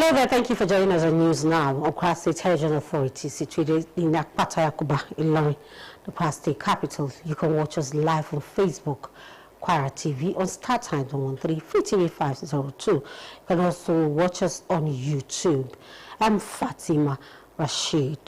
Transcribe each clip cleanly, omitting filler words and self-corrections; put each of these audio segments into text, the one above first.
Hello there, thank you for joining us on News Now. Kwara State Television Authority, situated in Akpata Yakuba, Ilorin, the Kwara State capital. You can watch us live on Facebook, Kwara TV, on StarTimes 113, Free TV 502. You can also watch us on YouTube. I'm Fatima Rashid.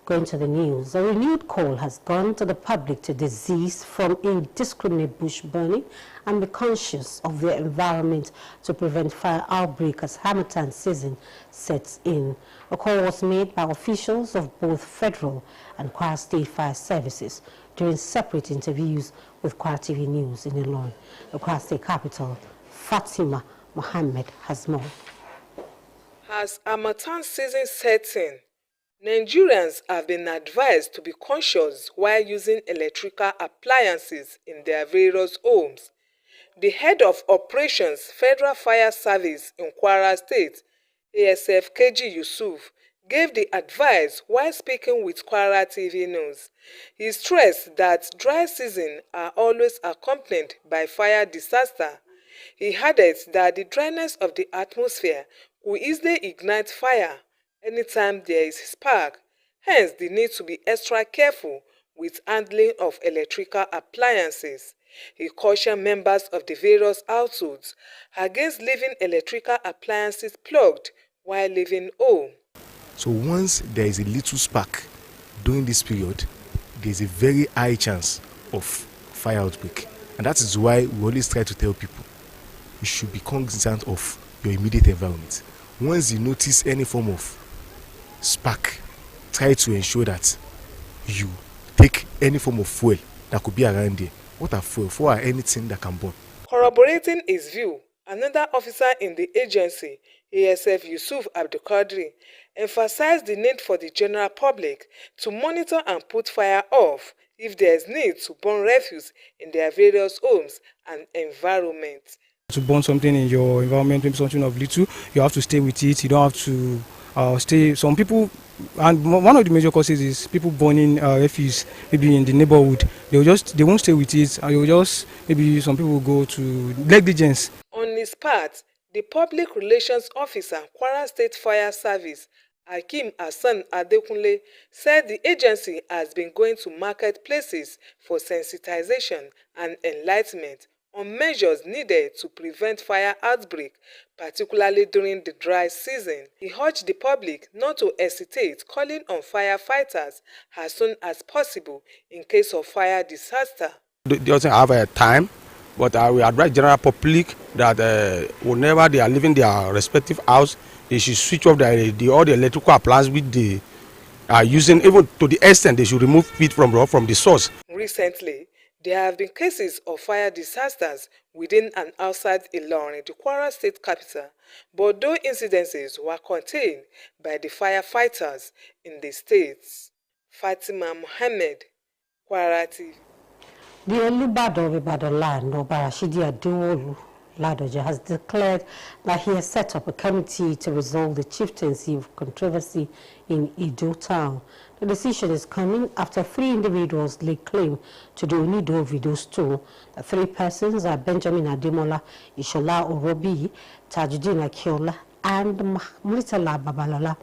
Going to the news, a renewed call has gone to the public to desist from indiscriminate bush burning and be conscious of their environment to prevent fire outbreak as Harmattan season sets in. A call was made by officials of both federal and Kwara State Fire Services during separate interviews with Kwara TV News in Ilorin, the Kwara State capital. Fatima Mohammed has more. As Harmattan season sets in, Nigerians have been advised to be conscious while using electrical appliances in their various homes. The head of Operations Federal Fire Service in Kwara State, ASF KG Yusuf, gave the advice while speaking with Kwara TV News. He stressed that dry seasons are always accompanied by fire disaster. He added that the dryness of the atmosphere could easily ignite fire anytime there is spark, hence the need to be extra careful with handling of electrical appliances. He cautioned members of the various households against leaving electrical appliances plugged while leaving home. So once there is a little spark during this period, there is a very high chance of fire outbreak. And that is why we always try to tell people, you should be cognizant of your immediate environment. Once you notice any form of spark, try to ensure that you take any form of fuel that could be around there. What are fuel? Fuel are anything that can burn. Corroborating his view, another officer in the agency, ASF Yusuf Abdulkadri, emphasized the need for the general public to monitor and put fire off if there is need to burn refuse in their various homes and environments. To burn something in your environment, maybe something of little, you have to stay with it. You don't have to stay. Some people, and one of the major causes is people burning refuse maybe in the neighborhood. They won't stay with it, and they will just, maybe some people will go to negligence. On his part, the public relations officer, Kwara State Fire Service, Hakim Hassan Adekunle, said the agency has been going to marketplaces for sensitization and enlightenment on measures needed to prevent fire outbreak, particularly during the dry season. He urged the public not to hesitate calling on firefighters as soon as possible in case of fire disaster. They doesn't have a time, but we advise general public that whenever they are leaving their respective house, they should switch off all the electrical appliances which they are using, even to the extent they should remove it from the source. Recently, there have been cases of fire disasters within and outside Ilorin, the Kwara State capital, but those incidences were contained by the firefighters in the states. Fatima Mohammed, Kwara TV. The Olubado of Ibadan land, Obarashidi Adewolu Ladoja, has declared that he has set up a committee to resolve the chieftaincy of controversy in Ido town. The decision is coming after 3 individuals laid claim to the Onido Video store. The 3 persons are Benjamin Ademola, Ishola Orobi, Tajuddin Akiola, and Murtala Babalola.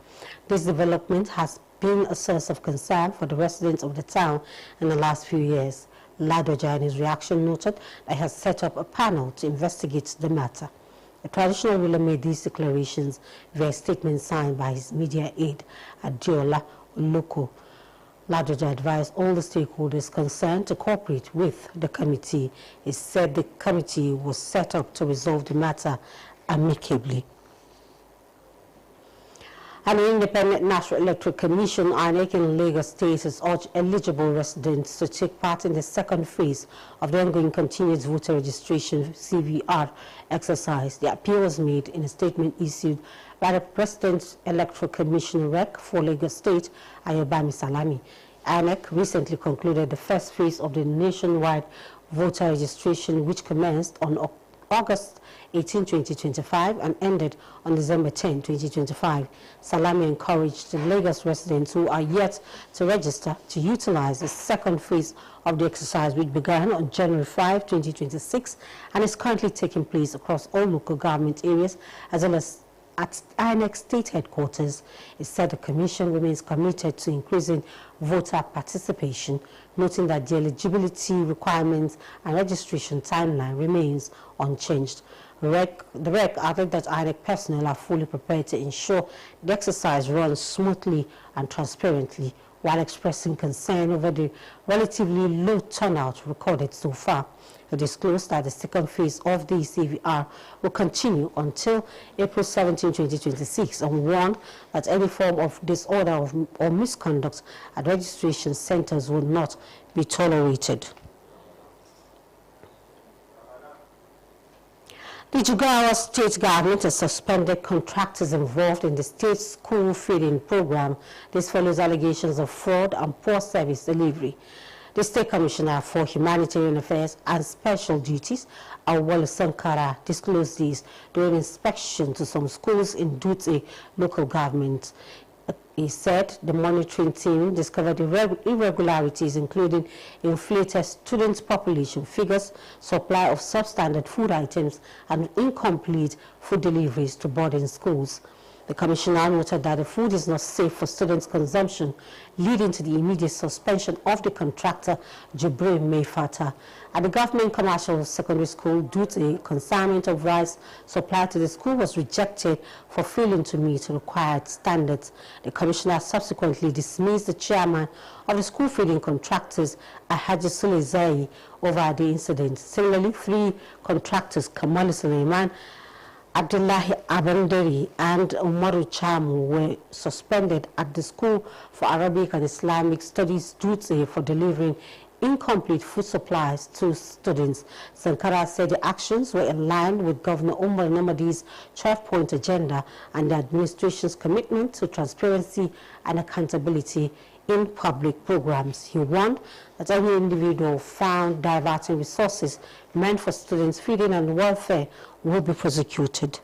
This development has been a source of concern for the residents of the town in the last few years. Ladoja, in his reaction, noted that he has set up a panel to investigate the matter. The traditional ruler made these declarations via a statement signed by his media aide, Adiola Oloko. Ladoja advised all the stakeholders concerned to cooperate with the committee. He said the committee was set up to resolve the matter amicably. An independent National Electoral Commission, INEC, in Lagos State has urged eligible residents to take part in the second phase of the ongoing continuous voter registration CVR exercise. The appeal was made in a statement issued by the President Electoral Commission REC for Lagos State, Ayobami Salami. INEC recently concluded the first phase of the nationwide voter registration, which commenced on August 18, 2025 and ended on December 10, 2025. Salami encouraged the Lagos residents who are yet to register to utilize the second phase of the exercise, which began on January 5, 2026 and is currently taking place across all local government areas as well as at INEC State Headquarters. It said the Commission remains committed to increasing voter participation, noting that the eligibility requirements and registration timeline remains unchanged. The REC added that INEC personnel are fully prepared to ensure the exercise runs smoothly and transparently, while expressing concern over the relatively low turnout recorded so far. It disclosed that the second phase of the CVR will continue until April 17, 2026, and warned that any form of disorder or misconduct at registration centers will not be tolerated. The Jigawa state government has suspended contractors involved in the state school feeding program. This follows allegations of fraud and poor service delivery. The State Commissioner for Humanitarian Affairs and Special Duties, Awal Sankara, disclosed this during inspection to some schools in Dutse local government. He said the monitoring team discovered irregularities, including inflated student population figures, supply of substandard food items, and incomplete food deliveries to boarding schools. The Commissioner noted that the food is not safe for students' consumption, leading to the immediate suspension of the contractor, Jibril Mayfata. At the Government Commercial Secondary School, Dutse, consignment of rice supplied to the school was rejected for failing to meet required standards. The Commissioner subsequently dismissed the chairman of the school feeding contractors, Ahaji Sulezai, over the incident. Similarly, 3 contractors, Kamal Suleiman, Abdullahi Abanderi and Umaru Chamu, were suspended at the School for Arabic and Islamic Studies Dutse for delivering incomplete food supplies to students. Sankara said the actions were in line with Governor Umar Namadi's 12-point agenda and the administration's commitment to transparency and accountability in public programs. He warned that any individual found diverting resources meant for students' feeding and welfare will be prosecuted.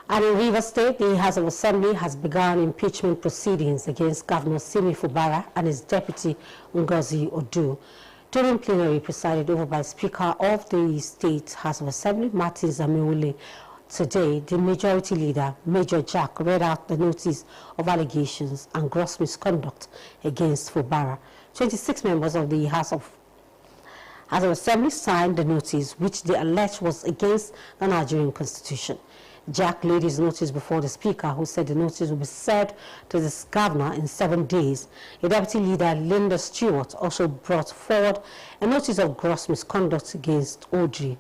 And in Rivers State, the House of Assembly has begun impeachment proceedings against Governor Simi Fubara and his deputy Ngozi Odu. During plenary presided over by Speaker of the State House of Assembly, Martins Amiwule, today, the Majority Leader, Major Jack, read out the notice of allegations and gross misconduct against Fubara. 26 members of the House of Assembly signed the notice, which they alleged was against the Nigerian Constitution. Jack laid his notice before the Speaker, who said the notice will be served to the Governor in 7 days. The Deputy Leader, Linda Stewart, also brought forward a notice of gross misconduct against Oji.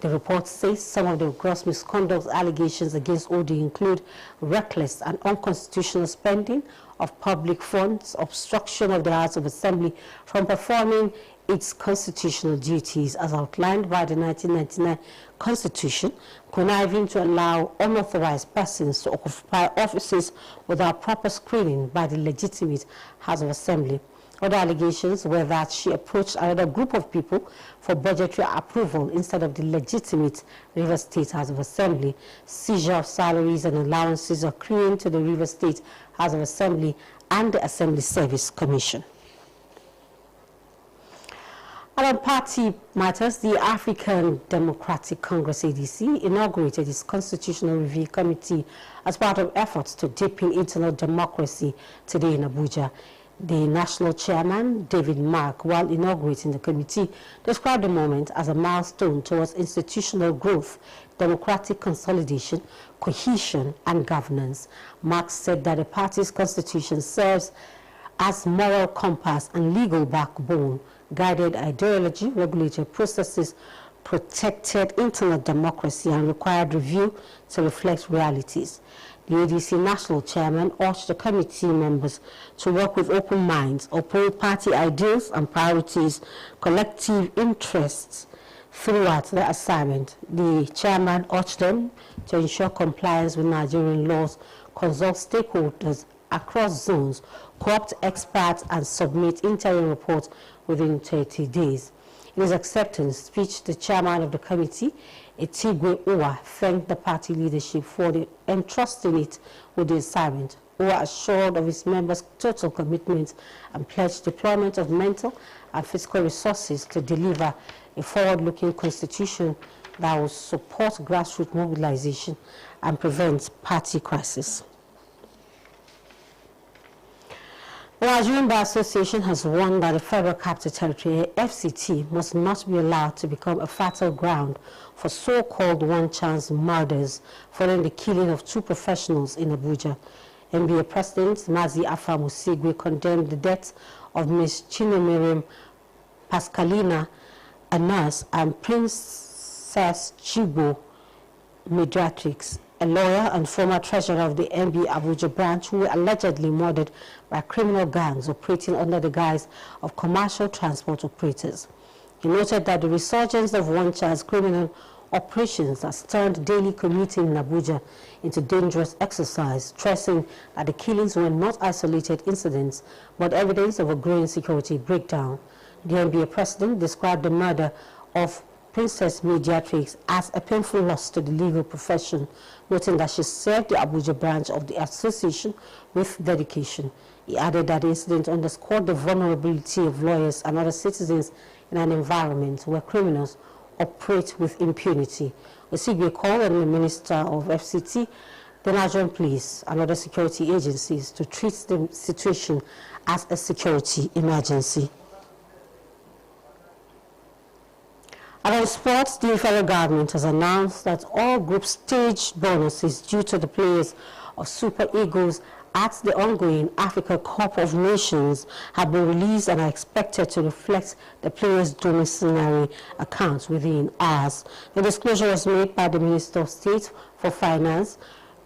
The report says some of the gross misconduct allegations against Odi include reckless and unconstitutional spending of public funds, obstruction of the House of Assembly from performing its constitutional duties as outlined by the 1999 Constitution, conniving to allow unauthorized persons to occupy offices without proper screening by the legitimate House of Assembly. Other allegations were that she approached another group of people for budgetary approval instead of the legitimate Rivers State House of Assembly, seizure of salaries and allowances accruing to the Rivers State House of Assembly and the Assembly Service Commission. And on party matters, the African Democratic Congress ADC inaugurated its Constitutional Review Committee as part of efforts to deepen internal democracy today in Abuja. The national chairman, David Mark, while inaugurating the committee, described the moment as a milestone towards institutional growth, democratic consolidation, cohesion, and governance. Mark said that the party's constitution serves as moral compass and legal backbone, guided ideology, regulated processes, protected internal democracy, and required review to reflect realities. The ADC national chairman urged the committee members to work with open minds, uphold party ideals and priorities, collective interests throughout the assignment. The chairman urged them to ensure compliance with Nigerian laws, consult stakeholders across zones, co-opt experts, and submit interim reports within 30 days. In his acceptance speech, the chairman of the committee, Etigwe Uwa, thanked the party leadership for entrusting it with the assignment. Uwa assured of his members' total commitment and pledged deployment of mental and physical resources to deliver a forward-looking constitution that will support grassroots mobilization and prevent party crisis. The Nigerian Bar Association has warned that the Federal Capital Territory, FCT, must not be allowed to become a fertile ground for so-called one-chance murders following the killing of 2 professionals in Abuja. NBA President Mazi Afam Osigwe condemned the death of Ms. Chinemere Pascalina, a nurse, and Princess Chibo Mediatrix, a lawyer and former treasurer of the MB Abuja branch, who were allegedly murdered by criminal gangs operating under the guise of commercial transport operators. He noted that the resurgence of one-chance criminal operations has turned daily commuting in Abuja into dangerous exercise, stressing that the killings were not isolated incidents, but evidence of a growing security breakdown. The NBA president described the murder of Princess Mediatrix as a painful loss to the legal profession, noting that she served the Abuja branch of the association with dedication. He added that the incident underscored the vulnerability of lawyers and other citizens in an environment where criminals operate with impunity. Osigwe called on the Minister of FCT, the Nigerian Police, and other security agencies to treat the situation as a security emergency. And on sports, the federal government has announced that all group stage bonuses due to the players of Super Eagles at the ongoing Africa Cup of Nations have been released and are expected to reflect the players' domiciliary accounts within hours. The disclosure was made by the Minister of State for Finance,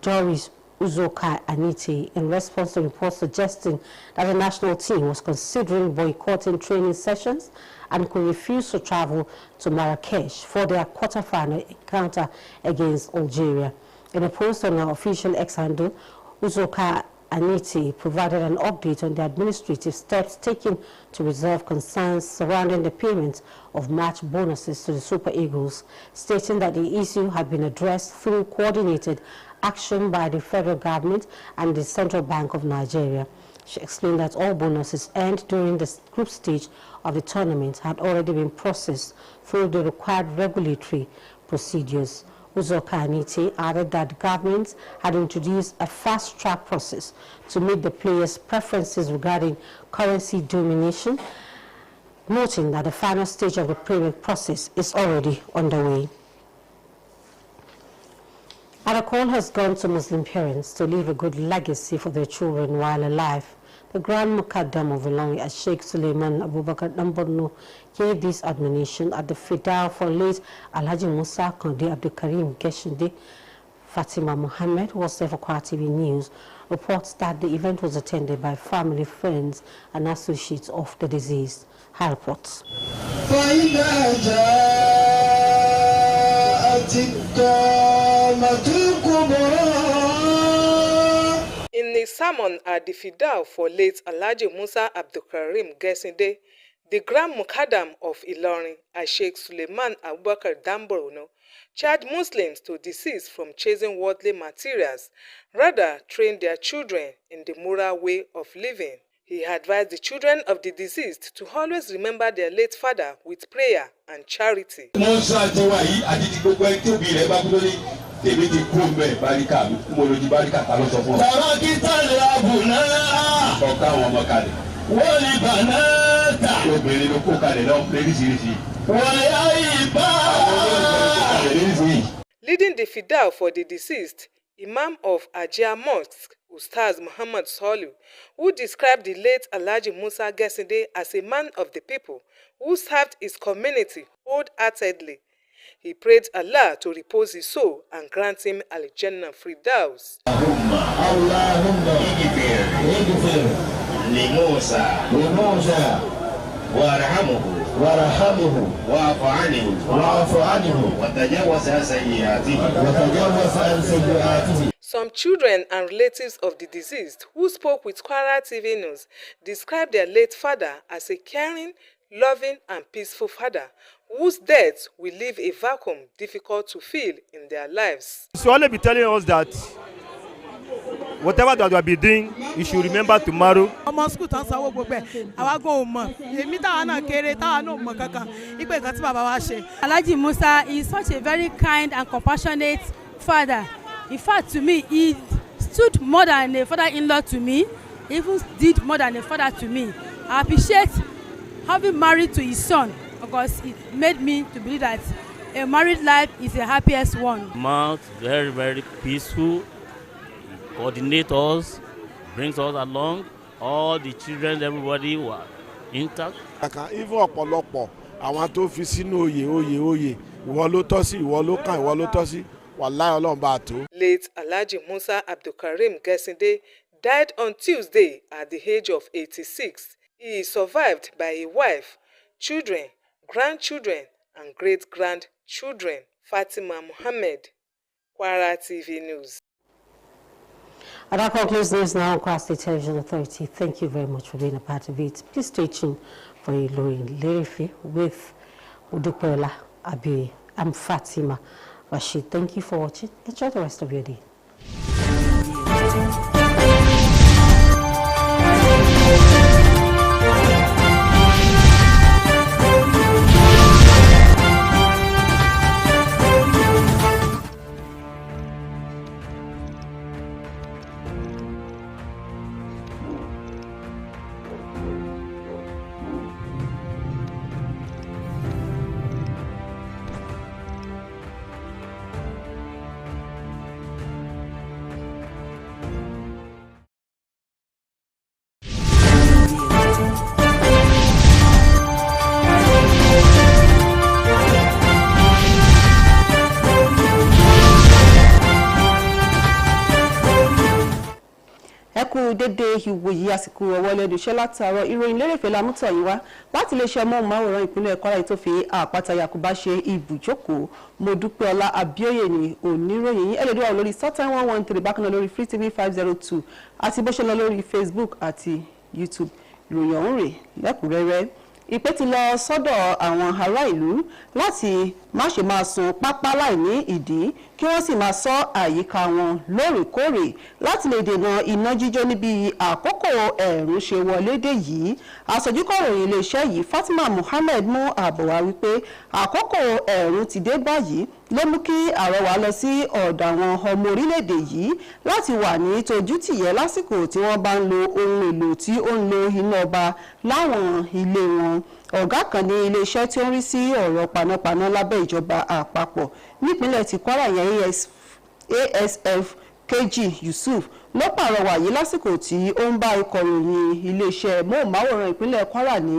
Doris Uzoka Anite, in response to reports suggesting that the national team was considering boycotting training sessions and could refuse to travel to Marrakesh for their quarter-final encounter against Algeria. In a post on her official X handle, Uzoka Anite provided an update on the administrative steps taken to resolve concerns surrounding the payment of match bonuses to the Super Eagles, stating that the issue had been addressed through coordinated action by the federal government and the Central Bank of Nigeria. She explained that all bonuses earned during the group stage of the tournament had already been processed through the required regulatory procedures. Uzoka Anite added that the government had introduced a fast-track process to meet the players' preferences regarding currency domination, noting that the final stage of the payment process is already underway. And a call has gone to Muslim parents to leave a good legacy for their children while alive. The Grand Mukaddam of Ilorin, Sheikh Suleiman Abubakar Damborno, gave this admonition at the Fidal for late Alhaji Musa Kande Abdul Karim Geshinde. Fatima Mohammed, who was there for Kwara TV News, reports that the event was attended by family, friends, and associates of the deceased. Her reports. In a sermon at the Fidal for late Alhaji Musa Abdul Karim Geshinde, the Grand Mukaddam of Ilorin, Sheikh Suleiman Abubakar Damborno, charged Muslims to desist from chasing worldly materials, rather train their children in the moral way of living. He advised the children of the deceased to always remember their late father with prayer and charity. Leading the Fidal for the deceased, Imam of Ajia Mosque, Ustaz Muhammad Solu, who described the late Alhaji Musa Geshinde as a man of the people who served his community wholeheartedly. He prayed Allah to repose his soul and grant him Al-Jannah Firdaus. Some children and relatives of the deceased who spoke with Kwara TV News described their late father as a caring, loving, and peaceful father whose death will leave a vacuum difficult to fill in their lives. So I'll be telling us that whatever that you have been doing, you should remember tomorrow. Ọmọ school tán sanwó gbogbo ẹ̀, àwa gan ò mọ̀, èmi táwa náà kéré, táwa náà ò mọ̀ kankan, ìpè nǹkan tí bàbá wa ṣe. Alhaji Musa is such a very kind and compassionate father. In fact, to me, he stood more than a father-in-law to me, even did more than a father to me. I appreciate having married to his son because it made me to believe that a married life is the happiest one. Mount, very, very peaceful, coordinates us, brings us along. All the children, everybody were intact. Even ọ̀pọ̀lọpọ̀ àwọn tó fi sínú oyè ìwọ ló tọ́ sí, ìwọ ló kàn, ìwọ ló tọ́ sí, wàláhì Ọlọ́run bá tó. Late Alhaji Musa Abdulkarim Gesinde died on Tuesday at the age of 86. He is survived by a wife, children, grandchildren, and great-grandchildren. Fatima Muhammad, Kwara TV News. And that concludes news now on Kwara State Television Authority. Thank you very much for being a part of it. Please stay tuned for Ilorin Lerefe with Udupola Abi. I'm Fatima Rashid. Thank you for watching. Enjoy the rest of your day. dédé ìwòyí àsìkò ọwọ́ lẹ́nu iṣẹ́ látàárọ̀ ìròyìn lérèfé lámútọ̀ yìí wá láti lè ṣe móhùnmáwòrán ìpínlẹ̀ Kwara tó fi àpáta Yakuba ṣe ibùjókòó Modúpẹ́ọlá Abíóyè ní oníròyìn ẹ lè dúró lórí Startime 113 bákan náà lórí Free TV 502 àti bó ṣe lọ lórí Facebook àti YouTube ìròyìn ọ̀hún rè lẹ́kùnrẹ́rẹ́. Ìpè ti lọ sọ́dọ̀ àwọn ará ìlú láti má ṣe máa sun pápá láì ní ìdí kí wọ́n sì máa ṣọ́ àyíká wọn lóòrèkóòrè láti lè dènà iná jíjó níbi àkókò ẹ̀rùn ṣe wọlé dé yìí. Aṣojúkọ̀ròyìn iléeṣẹ́ yìí Fatima Muhammad mú àbọ̀ wá wípé àkókò ẹ̀rùn ti dé báyìí ló mú kí àrọwà lọ sí ọ̀dọ̀ àwọn ọmọ orílẹ̀-èdè yìí láti wà ní tójútìyẹ́ lásìkò tí wọ́n bá ń lo ohun èlò tí ó ń lo iná ọba láwọn ilé wọn. Ọ̀gá kan ní iléeṣẹ́ tí ó ń rí sí ọ̀rọ̀ panápaná lábẹ́ ìjọba àpapọ̀ nípínlẹ̀ tí Kwara yẹn ASF Kejì Yusuf ló pàrọwà yìí lásìkò tí ó ń bá ikọ̀ròyìn iléeṣẹ́ móhùnmáwòrán ìpínlẹ̀ Kwara ní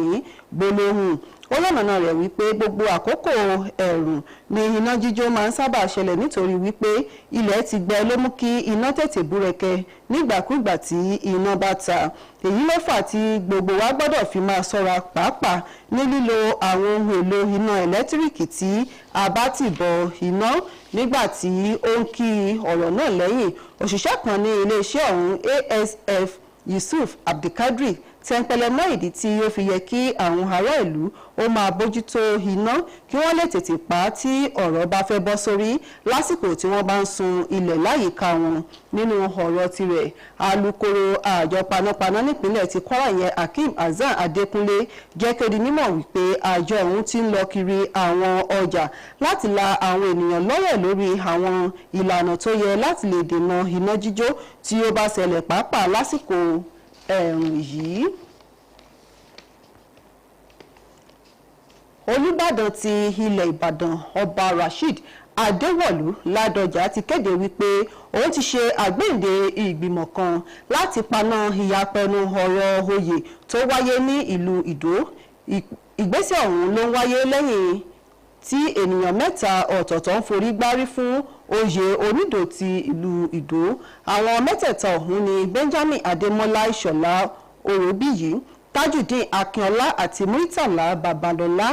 gbólóhùn. Ó lọ́nà rẹ̀ wípé gbogbo àkókò ẹ̀rùn ni iná jíjó máa ń sábà ṣẹlẹ̀ nítorí wípé ilẹ̀ ti gbẹ ló mú kí iná tètè búrẹ́kẹ́ nígbàkúgbà tí iná bá ta. Èyí ló fà tí gbogbo wa gbọ́dọ̀ fi máa ṣọ́ra pàápàá ní lílo àwọn ohun èlò iná ẹ̀lẹ́tíríkì tí a bá ti bọ iná. Nígbà tí ó ń kí ọ̀rọ̀ náà lẹ́yìn, òṣìṣẹ́ kan ní iléeṣẹ́ ọ̀hún ASF Yusuf Abdulkadir tẹ́ńpẹ́lẹ́ mọ́ ìdí tí ó fi yẹ kí àwọn ará ìlú ó máa bójútó iná kí wọ́n lè tètè pa á tí ọ̀rọ̀ bá fẹ́ bọ́ sórí lásìkò tí wọ́n bá ń sun ilẹ̀ láyìíká wọn. Nínú ọ̀rọ̀ tirẹ̀, alukoro àjọ panápaná nípínlẹ̀ tí Kwara yẹn Hakeem Hasan Adékúnlé jẹ́ kéde mímọ̀ wípé àjọ ọ̀hún ti ń lọ kiri àwọn ọjà láti la àwọn ènìyàn lọ́yẹ̀ lórí àwọn ìlànà tó yẹ láti lè dènà iná jíjó tí ó bá ṣẹlẹ̀ pàápàá lásìkò ẹ̀rùn yìí. Olúbàdàn ti ilẹ̀ Ìbàdàn Ọba Rasheed Adéwọ̀lú Ládọjà ti kéde wípé òun ti ṣe àgbéǹde ìgbìmọ̀ kan láti paná ìyapẹnu ọ̀rọ̀ oyè tó wáyé ní ìlú Ìdó. Ìgbésẹ̀ ọ̀hún ló ń wáyé lẹ́yìn tí ènìyàn mẹ́ta ọ̀tọ̀ọ̀tọ̀ ń forí gbárí fún oyè onídò ti ìlú Ìdó. Àwọn mẹ́tẹ̀ẹ̀ta ọ̀hún ni Benjamin Adémọ́lá Ìṣọ̀lá Òróbíyì, Tajudeen Akínọlá àti Muritàlá Babalọ́lá.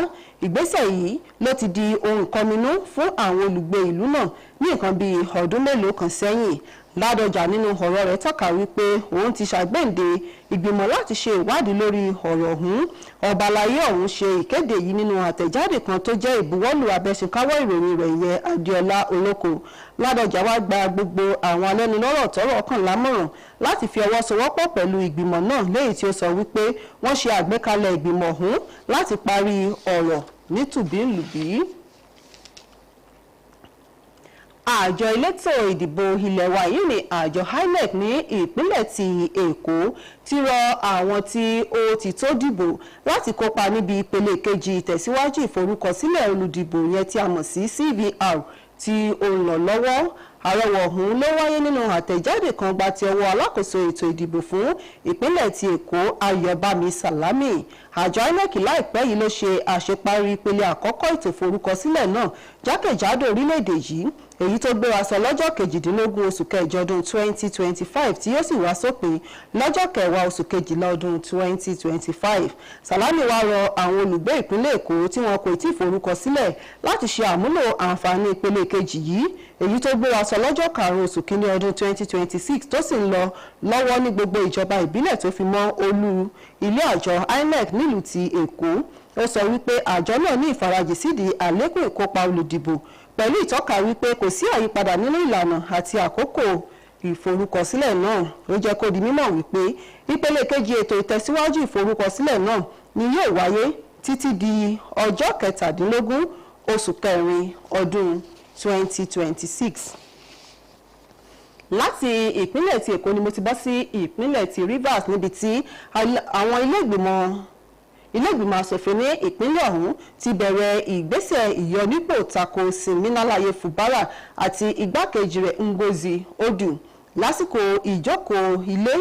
Ìgbésẹ̀ yìí ló ti di ohun ìkọminú fún àwọn olùgbé ìlú náà ní nǹkan bíi ọdún mélòó kan sẹ́yìn. Ládọjà nínú ọ̀rọ̀ rẹ̀ tọ́ka wípé òun ti ṣàgbéǹde ìgbìmọ̀ láti ṣe ìwádìí lórí ọ̀rọ̀ ọ̀hún. Ọba àlàyé ọ̀hún ṣe ìkéde yìí nínú àtẹ̀jáde kan tó jẹ́ ìbuwọ́lù abẹ́ṣekáwọ́ ìròyìn rẹ̀ ìyẹn Adéọlá Olóko. Ládọjà wá gba gbogbo àwọn alẹ́nulọ́rọ̀ tọ́rọ̀ kàn lámọ̀ràn láti fi ọwọ́ sowọ́pọ̀ pẹ̀lú ìgbìmọ̀ náà léyìí tí ó sọ wípé wọ́n ṣe àgbékalẹ̀ ìgbìmọ̀ ọ̀hún láti parí ọ̀rọ̀ nítùbínlùbí. Àjọ elétò ìdìbò ilẹ̀ wa yìí ní àjọ INEC ní ìpínlẹ̀ ti Èkó ti rọ àwọn tí ó ti tó dìbò láti kópa níbi ìpele kejì ìtẹ̀síwájú ìforúkọsílẹ̀ olùdìbò yẹn tí a mọ̀ sí CVR tí ó ń lọ lọ́wọ́. Àrọwọ̀ ọ̀hún ló wáyé nínú àtẹ̀jáde kan gba ti ọwọ́ alákòóso ètò ìdìbò fún ìpínlẹ̀ ti Èkó Ayọ̀bámi Sàlámì. Àjọ INEC láìpẹ́ yìí ló ṣe àṣeparí ìpele àkọ́kọ́ ètò ìforúkọsílẹ̀ náà jákèjádò orílẹ̀-èdè yìí, èyí tó gbéra sọ lọ́jọ́ 18 oṣù kẹjọ ọdún 2025 tí yóò sì wá sópin lọ́jọ́ 10 oṣù kejìlá ọdún 2025. Sàlámì wá rọ àwọn olùgbé ìpínlẹ̀ Èkó tí wọn kò tí ì forúkọsílẹ̀ láti ṣe àmúlò àǹfààní ìpele kejì yìí, èyí tó gbéra sọ lọ́jọ́ 5 oṣù kínní ọdún 2026 tó sì ń lọ lọ́wọ́ ní gbogbo ìjọba ìbílẹ̀ tó fi mọ́ olú ilé àjọ INEC nílùú ti Èkó. Ó sọ wípé àjọ náà ní ìfarajì sídìí àlékún ìkópa olùdìbò pẹ̀lú ìtọ́ka wípé kò sí àyípadà nínú ìlànà àti àkókò ìforúkọsílẹ̀ náà. Ó jẹ́ kó di mímọ̀ wípé ìpele kejì ètò ìtẹ̀síwájú ìforúkọsílẹ̀ náà ni yóò wáyé títí di ọjọ́ 17 oṣù kẹrin ọdún 2026. Láti ìpínlẹ̀ ti Èkó ni mo ti bọ́ sí ìpínlẹ̀ ti Rivers níbi tí àwọn ilé ìgbìmọ̀ asòfin ní ìpínlẹ̀ ọ̀hún ti bẹ̀rẹ̀ ìgbésẹ̀ ìyọnípò tako Siminalaye Fubara àti igbákejì rẹ̀ Ngozi Odu. Lásìkò ìjókòó ilé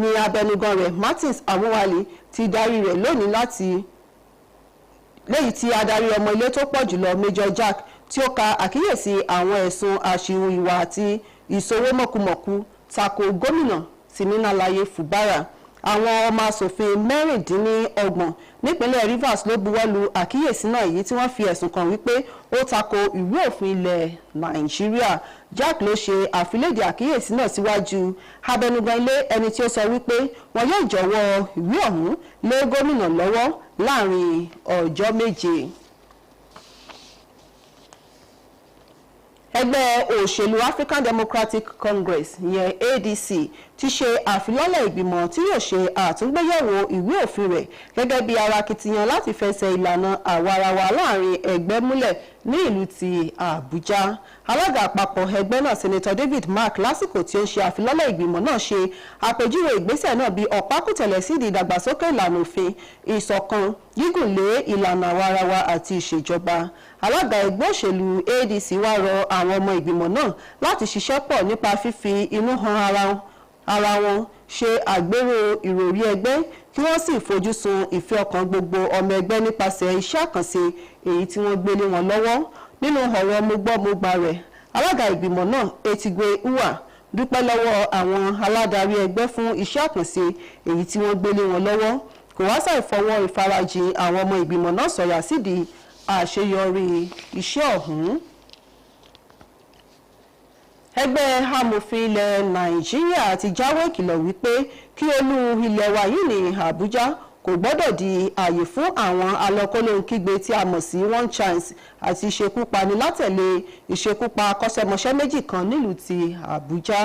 ní abẹnugan rẹ̀ Martins Awowale ti darí rẹ̀ lónìí lẹ́yìn tí adarí ọmọ ilé tó pọ̀ jùlọ Major Jack tí ó ka àkíyèsí àwọn ẹ̀sùn àṣìwò ìwà àti ìṣòwò mọ̀kùmọ̀kù tako gómìnà Siminalaye Fubara. Àwọn ọmọ asòfin 26 nípínlẹ̀ Rivers ló buwọ́lu àkíyèsí náà èyí tí wọ́n fi ẹ̀sùn kàn wípé ó tako ìwé òfin ilẹ̀ Nàìjíríà. Jack ló ṣe àfiléde àkíyèsí náà síwájú abẹnugan ilé, ẹni tí ó sọ wípé wọn yóò jọ̀wọ́ ìwé ọ̀hún lé gómìnà lọ́wọ́ láàrin ọjọ́ 7. Ẹgbẹ́ òṣèlú African Democratic Congress ìyẹn ADC ti ṣe àfilọ́lẹ̀ ìgbìmọ̀ tí yóò ṣe àtúngbéyẹ̀wò ìwé òfin rẹ̀ gẹ́gẹ́ bí ara akitiyan láti fẹsẹ̀ ìlànà àwarawa láàrin ẹgbẹ́ múlẹ̀ ní ìlú ti Àbújá. Alága àpapọ̀ ẹgbẹ́ náà Senator David Mark lásìkò tí ó ń ṣe àfilọ́lẹ̀ ìgbìmọ̀ náà ṣe àpèjúwe ìgbésẹ̀ náà bí ọ̀pákùtẹ̀lẹ̀ sídìí ìdàgbàsókè ìlànà òfin, ìṣọ̀kan, gígùn lé ìlànà àwarawa àti ìṣèjọba. Alága ẹgbẹ́ òṣèlú ADC wá rọ àwọn ọmọ ìgbìmọ̀ náà láti ṣiṣẹ́ pọ̀ nípa fífi inú hàn ara wọn, ṣe àgbérò ìròrí ẹgbẹ́ kí wọ́n sì fojúsùn ìfẹ́ ọkàn gbogbo ọmọ ẹgbẹ́ nípasẹ̀ iṣẹ́ àkànṣe èyí tí wọ́n gbé lé wọn lọ́wọ́. Nínú ọ̀rọ̀ mo-gbọ́-mo-gbà rẹ̀, alága ìgbìmọ̀ náà Etigwe Uwa dúpẹ́ lọ́wọ́ àwọn aládarí ẹgbẹ́ fún iṣẹ́ àkànṣe èyí tí wọ́n gbé lé wọn lọ́wọ́. Kò wá ṣàìfọwọ́ ìfarajìn àwọn ọmọ ìgbìmọ̀ náà sọ̀yà sídìí àṣeyọrí iṣẹ́ ọ̀hún. Ẹgbẹ́ amòfin ilẹ̀ Nàìjíríà ti jáwé ìkìlọ̀ wípé kí olú ilẹ̀ wa yìí ní Àbújá kò gbọ́dọ̀ di àyè fún àwọn alọ́kólóhunkígbe tí a mọ̀ sí one chance àti ìṣekúpani látẹ̀lé ìṣekúpa akọ́ṣẹ́mọṣẹ́ méjì kan nílùú ti Àbújá.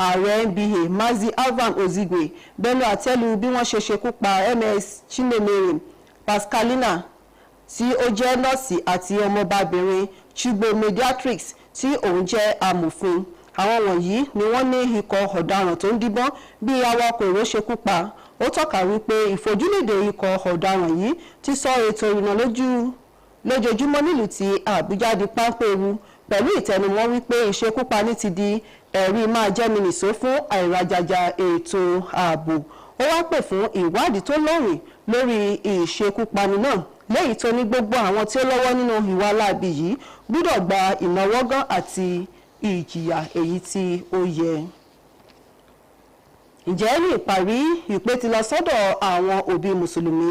Ààrẹ NBA Mazi Alvan Ozigwe bẹnu àtẹ́lu bí wọ́n ṣe ṣekúpa MS Chinemere Pascalina tí ó jẹ́ nọ́ọ̀sì àti ọmọbabìnrin Chugbo Mediatrix tí òun jẹ́ amòfin. Àwọn wọ̀nyí ni wọ́n ní ikọ̀ ọ̀daràn tó ń díbọ́n bí awakọ̀ èrò ṣekú pa. Ó tọ́ka wípé ìfojúlédè ikọ̀ ọ̀daràn yìí ti sọ ètò ìrìnnà lójoojúmọ́ nílùú ti Àbújá di páńpẹ́ ewu, pẹ̀lú ìtẹnumọ́ wípé ìṣekúpani ti di ẹ̀rí máa jẹ́mi nìṣó fún àìrajajà ètò ààbò. Ó wá pè fún ìwádìí tó lóòrìn lórí ìṣekúpani náà, lẹ́yìn tó ní gbogbo àwọn tí ó lọ́wọ́ nínú ìwà láabi yìí gbọ́dọ̀ gba ìnáwọ́gán àti ìjìyà èyí tí ó yẹ. Ǹjẹ́ ní ìparí, ìpè ti lọ sọ́dọ̀ àwọn òbí mùsùlùmí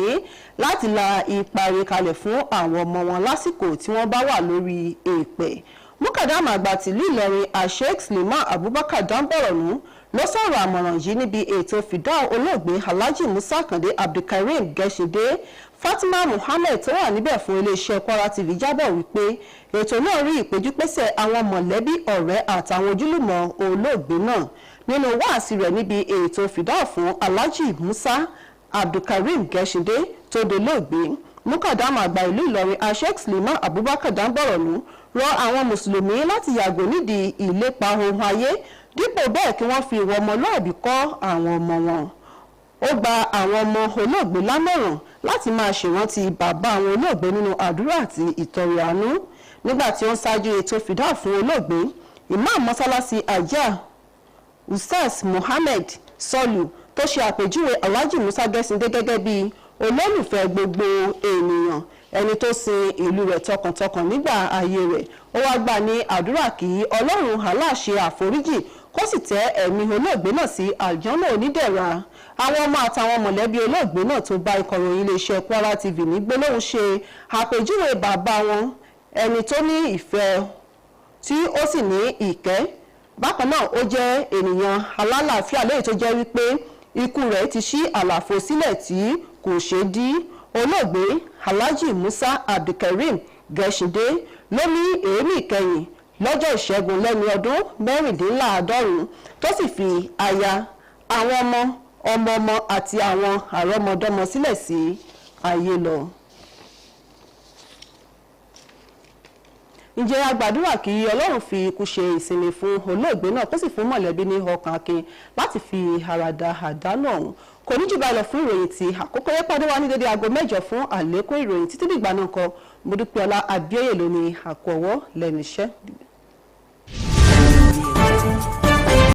láti la ipa rere kalẹ̀ fún àwọn ọmọ wọn lásìkò tí wọ́n bá wà lórí èèpẹ̀. Mukadam àgbà tìlú Ìlọrin Sheikh Suleiman Abubakar Danboronu ló sọ̀rọ̀ àmọ̀ràn yìí níbi ètò fìdá olóògbé Alhaji Musa Akande Abdulkareem Gẹ̀ṣẹ̀dé. Fatima Muhammed tó wà níbẹ̀ fún iléeṣẹ́ Kwara TV jábọ̀ wípé ètò náà rí ìpéjúpésẹ̀ àwọn mọ̀lẹ́bí ọ̀rẹ́ àtàwọn ojúlùmọ̀ olóògbé náà. Nínú wáàsí rẹ̀ níbi ètò fìdá fún Alhaji Musa Abdulkareem Gẹ̀ṣẹ̀dé tó dolóògbé, Mukadam àgbà ìlú Ìlọrin Sheikh Suleiman Abubakar Danboronu rọ àwọn mùsùlùmí láti yàgò nídìí ìlépa ohun ayé, dípò bẹ́ẹ̀ kí wọ́n fi ìwà ọmọlúàbí kọ́ àwọn ọmọ wọn. Ó gba àwọn ọmọ olóògbé lámọ̀ràn láti máa ṣèrántí bàbá àwọn olóògbé nínú àdúrà àti ìtọrẹ àánú. Nígbà tí ó ń ṣáájú ètò fìdá fún olóògbé, Imam mọ́sálásí Ajah Ustaz Mohammed Solu tó ṣe àpèjúwe Alhaji Musa Gẹ̀ṣẹ̀dé gẹ́gẹ́ bí olólùfẹ́ gbogbo ènìyàn, ẹni tó sin ìlú rẹ̀ tọkàntọkàn nígbà ayé rẹ̀. Ó wá gbà ní àdúrà kí Ọlọ́run Allah ṣe àforíjì kó sì tẹ́ ẹ̀mí olóògbé náà sí àlùjánnà onídẹ̀ra. Àwọn ọmọ àtàwọn mọ̀lẹ́bí olóògbé náà tó bá ìkọ̀ròyìn iléeṣẹ́ Kwara TV ní gbólóhùn ṣe àpèjúwe bàbá wọn, ẹni tó ní ìfẹ́ tí ó sì ní ìkẹ́. Bákan náà ó jẹ́ ènìyàn alálàáfíà lẹ́yìn tó jẹ́ wípé ikú rẹ̀ ti ṣí àlàfo sílẹ̀ tí kò ṣeé dí. Olóògbé Alhaji Musa Abdulkareem Gẹ̀ṣẹ̀dé ló ní èémí ìkẹyìn lọ́jọ́ ìṣẹ́gun lẹ́ni ọdún 96 tó sì fi aya, àwọn ọmọ àti àwọn àrọ́mọdọ́mọ sílẹ̀ sí ayé lọ. Ǹjẹ́ a gbàdúrà kí Ọlọ́run fi ikú ṣe ìsinmi fún olóògbé náà kó sì fún mọ̀lẹ́bí ní ọkàn akin láti fi àràdà àdánù ọ̀hún. Kò ní jù báyìí lọ fún ìròyìn tí àkókò yẹn pàdé wa ní dédé aago 8 fún àlékún ìròyìn títí dìgbà náà kọ Modúpẹ́ọlá Abíóyè ló ní àkọ́wọ́ lẹ́nu iṣẹ́.